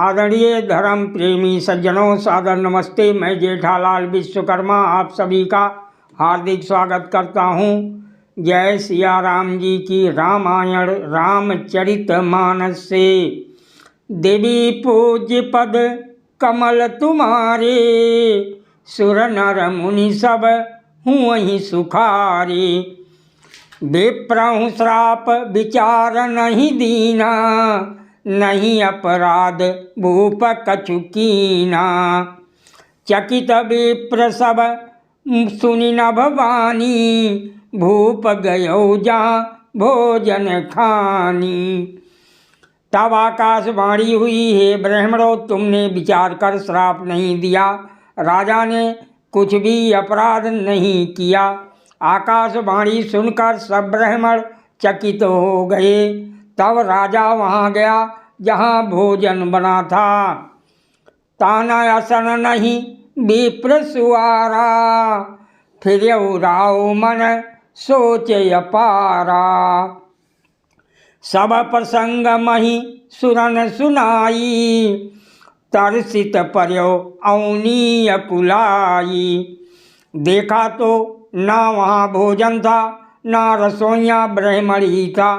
आदरणीय धर्म प्रेमी सज्जनों, सादर नमस्ते। मैं जेठालाल विश्वकर्मा आप सभी का हार्दिक स्वागत करता हूँ। जय सिया राम जी की रामायण रामचरितमानस से। देवी पूज्य पद कमल तुम्हारे, सुर नर मुनि सब हूँ वहीं सुखारे। विप्रहु श्राप विचार नहीं दीना, नहीं अपराध भूप कछु कीना। चकित विप्र सब सुनि न भवानी, भूप गयो जहाँ भोजन खानी। तब आकाशवाणी हुई, हे ब्राह्मणों, तुमने विचार कर श्राप नहीं दिया, राजा ने कुछ भी अपराध नहीं किया। आकाशवाणी सुनकर सब ब्राह्मण चकित हो गए। तब राजा वहाँ गया जहाँ भोजन बना था। ताना असन नहीं विप्र सुआरा, फिर राव मन सोचे अपारा। सब प्रसंग मही सुरन सुनाई, तरसित पर्यो अवनी अकुलाई। देखा तो ना वहाँ भोजन था, ना रसोइया ब्राह्मण ही था।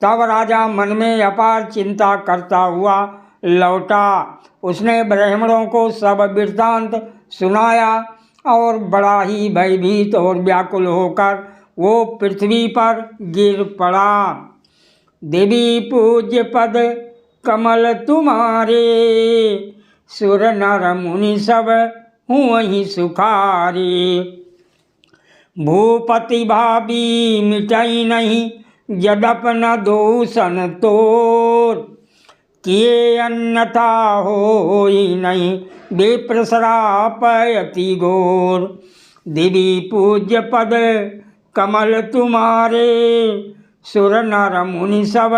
तब राजा मन में अपार चिंता करता हुआ लौटा। उसने ब्राह्मणों को सब वृत्तांत सुनाया और बड़ा ही भयभीत और व्याकुल होकर वो पृथ्वी पर गिर पड़ा। देवी पूज्य पद कमल तुम्हारे, सुर नर मुनि सब हूँ वहीं सुखारे। भूपति भाभी मिटाई नहीं, यद्यप न दूषण तोर। किए अन्यथा होई नहीं, विप्र श्राप अति घोर। देवी पूज्य पद कमल तुम्हारे, सुर नर मुनि सब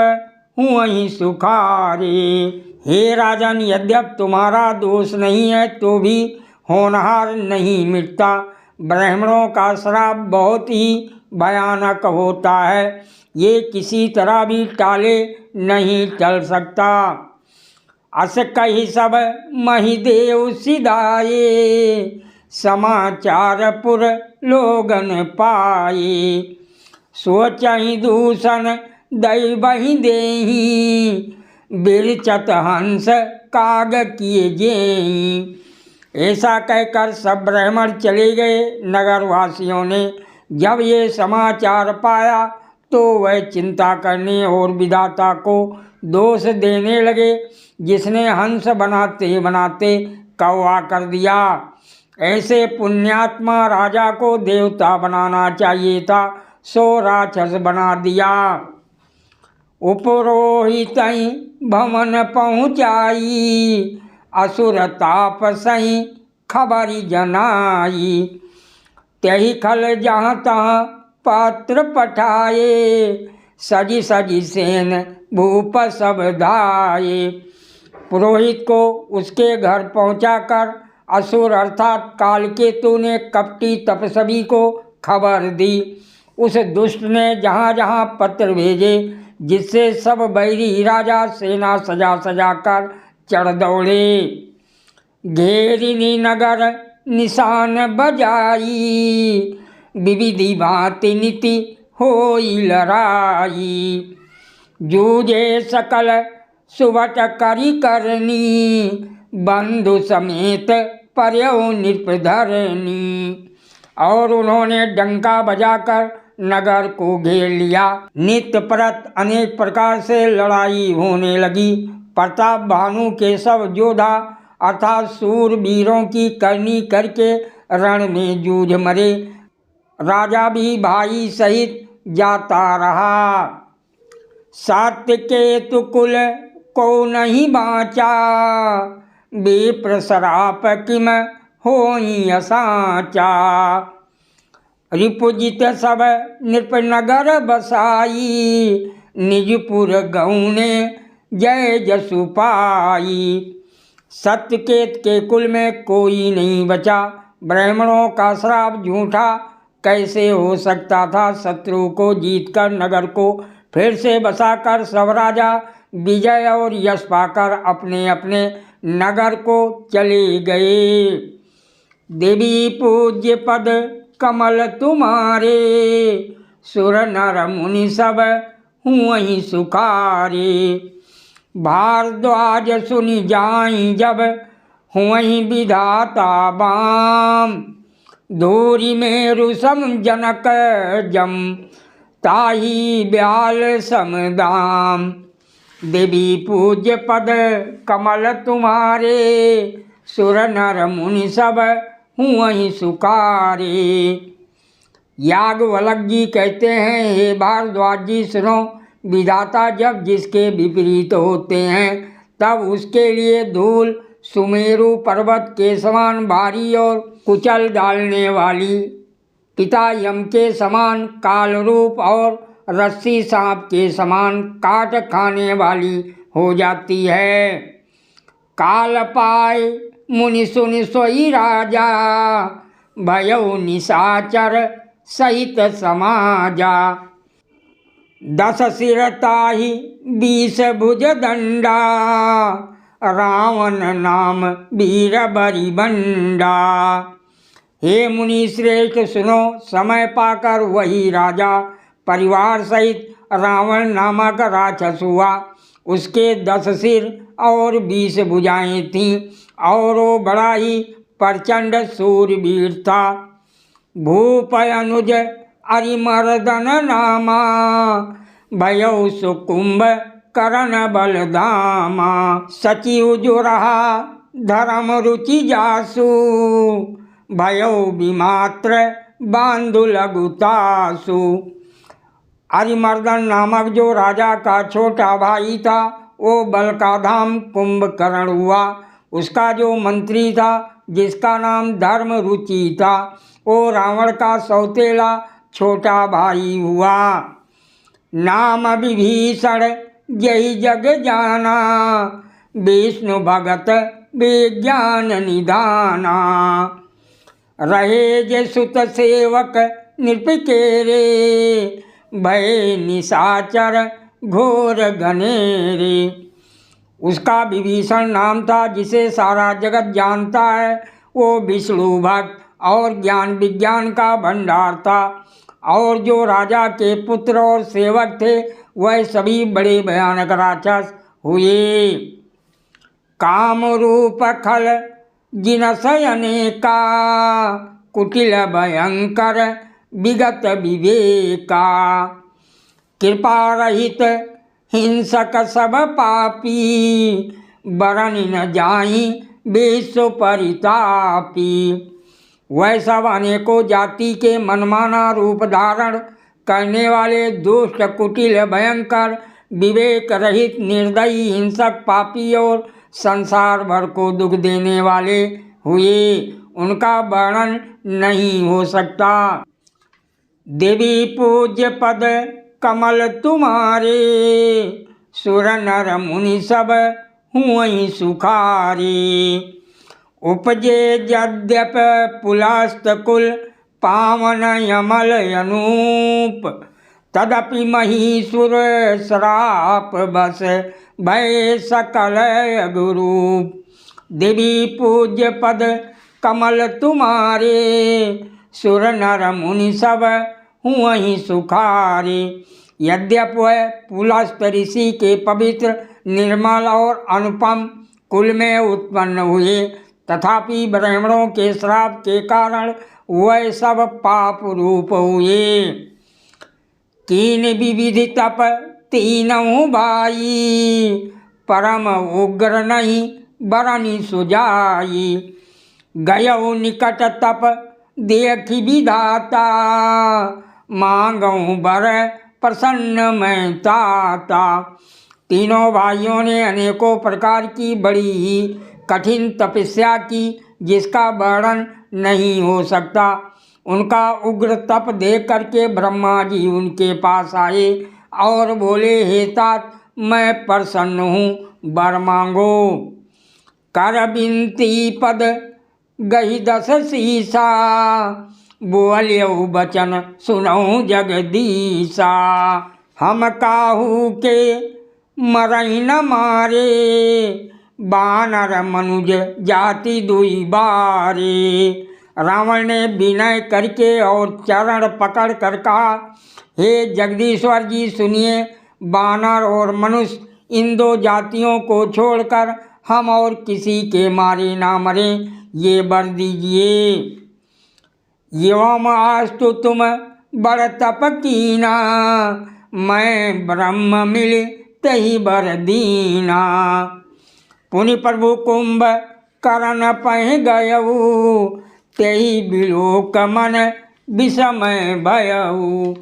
हूँ वहीं सुखारे। हे राजन, यद्यप तुम्हारा दोष नहीं है तो भी होनहार नहीं मिटता। ब्राह्मणों का श्राप बहुत ही भयानक होता है, ये किसी तरह भी टाले नहीं टल सकता। अस कही सब महिदेव सिधाए, समाचार पुर लोगन पाए। सोचहि दूषण दैवहि देहि, बिरचत हंस काग किए जेहि। ऐसा कहकर सब ब्राह्मण चले गए। नगरवासियों ने जब ये समाचार पाया तो वह चिंता करने और विधाता को दोष देने लगे, जिसने हंस बनाते बनाते कौवा कर दिया। ऐसे पुण्यात्मा राजा को देवता बनाना चाहिए था, सो राक्षस बना दिया। उपरोहित भवन पहुँचाई, असुर ताप सही खबरी जनाई। त्यही खल जहाँ तहाँ पात्र पठाए, सजी सजी सेन भूप सब धाये। पुरोहित को उसके घर पहुँचाकर असुर अर्थात कालकेतु ने कपटी तपस्वी को खबर दी। उस दुष्ट ने जहाँ जहाँ पत्र भेजे, जिससे सब बैरी राजा सेना सजा सजा कर चढ़ दौड़े। घेरिनी नगर निशान बजाई, विविधि भांति नीति होई लड़ाई। जूझे सकल सुबट करी करनी, बंधु समेत पर्यो नृपधरनी। और उन्होंने डंका बजाकर नगर को घेर लिया। नित्य प्रत अनेक प्रकार से लड़ाई होने लगी। प्रताप भानु के सब योद्धा अर्थात सूरवीरों की करनी करके रण में जूझ मरे। राजा भी भाई सहित जाता रहा। सात्यकेतु कुल को नहीं बाँचा, विप्र श्राप किम होई असाचा। रिपुजित सब नृपनगर बसाई, निजपुर गौने जय जसु पाई। सत्यकेत के कुल में कोई नहीं बचा। ब्राह्मणों का श्राप झूठा कैसे हो सकता था। शत्रु को जीतकर नगर को फिर से बसाकर सब राजा विजय और यश पाकर अपने अपने नगर को चले गए। देवी पूज्य पद कमल तुम्हारे, सुर नर मुनि सब हुई सुखारे। भारद्वाज सुनि जाई जब हुई विधाता बाम, धूरी मेरु सम जनक जम, ताही ब्याल समदाम। देवी पूज्य पद कमल तुम्हारे, सुर नर मुनि सब हुई सुखारे। याज्ञवल्क्य जी कहते हैं, हे भारद्वाज जी सुनो, विधाता जब जिसके विपरीत होते हैं तब उसके लिए धूल सुमेरु पर्वत के समान भारी और कुचल डालने वाली, पिता यम के समान काल रूप और रस्सी सांप के समान काट खाने वाली हो जाती है। काल पाए मुनि सुनि सोई राजा, भयउ निशाचर सहित समाजा। 10 सिर ताहि 20 भुज दंडा, रावण नाम वीर बरिबंडा। हे मुनि श्रेष्ठ सुनो, समय पाकर वही राजा परिवार सहित रावण नामक राक्षस हुआ। उसके 10 सिर और 20 भुजाएं थीं और वो बड़ा ही प्रचंड शूरवीर था। भूप अनुज अरिमर्दन नामा, भयउ सुकुंभ करण बलधामा। सचिव जो रहा धर्म रुचि जासु, भयउ विमात्र बांधु लघुतासु। अरिमर्दन नामक जो राजा का छोटा भाई था वो बल का धाम कुंभकर्ण हुआ। उसका जो मंत्री था जिसका नाम धर्म रुचि था वो रावण का सौतेला छोटा भाई हुआ। नाम विभीषण यही जग जाना, विष्णु भगत विज्ञान निधाना। रहे जे सुत सेवक नृप केरे, भय निशाचर घोर घनेरे। उसका विभीषण नाम था जिसे सारा जगत जानता है। वो विष्णु भक्त और ज्ञान विज्ञान का भंडार था। और जो राजा के पुत्र और सेवक थे वह सभी बड़े भयानक राक्षस हुए। काम रूप खल जिनसय अनेका, कुटिल भयंकर विगत विवेका। कृपा रहित हिंसक सब पापी, बरन न जाई विश्व परितापी। वह सब अनेकों जाति के मनमाना रूप धारण करने वाले दुष्ट कुटिल भयंकर विवेक रहित निर्दयी हिंसक पापी और संसार भर को दुख देने वाले हुए। उनका वर्णन नहीं हो सकता। देवी पूज्य पद कमल तुम्हारे, सुर नर मुनि सब हुई सुखारे। उपजे यद्यप पुलस्त कुल, पावन यमल अनूप। तदपि महीसुर श्राप बस, भय सकल अगुरूप। देवी पूज्य पद कमल तुम्हारे, सुर नर मुनि सब हुई सुखारे। यद्यप वह पुलस्त ऋषि के पवित्र निर्मल और अनुपम कुल में उत्पन्न हुए, तथापि ब्राह्मणों के श्राप के कारण वह सब पाप रूप हुए। तीन विविधि तप तीनों भाई, परम उग्र नहीं बरनी सुजाई। गयौ निकट तप देखी विधाता, मांगऊ बर प्रसन्न मैं ताता। तीनों भाइयों ने अनेकों प्रकार की बड़ी ही कठिन तपस्या की जिसका वर्णन नहीं हो सकता। उनका उग्र तप देख करके ब्रह्मा जी उनके पास आए और बोले, हे तात मैं प्रसन्न हूँ, वर मांगो। कर बिनती पद गही 10 शीसा, बोलियऊ बचन सुनऊ जगदीशा। हम काहू के मरई न मारे, बानर मनुज जाति दुई बारे। रावण ने विनय करके और चरण पकड़ कर कहा, हे जगदीश्वर जी सुनिए, बानर और मनुष्य इन दो जातियों को छोड़कर हम और किसी के मारे ना मरें, ये वर दीजिए। एवं आस्तु तुम बड़ तप कीना, मैं ब्रह्म मिले तही वर दीना। पुनि प्रभु कुंभ करन पह गयऊ, तेहि बिलोक मन विषमय भयऊ।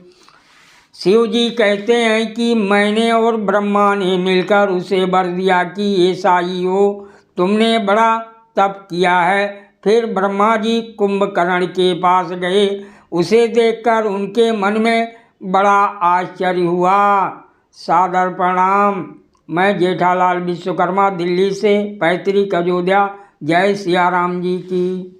शिव जी कहते हैं कि मैंने और ब्रह्मा ने मिलकर उसे वर दिया कि ऐसा ही हो, तुमने बड़ा तप किया है। फिर ब्रह्मा जी कुंभकर्ण के पास गए, उसे देखकर उनके मन में बड़ा आश्चर्य हुआ। सादर प्रणाम। मैं जेठालाल विश्वकर्मा, दिल्ली से, पैतृक अयोध्या। जय सिया राम जी की।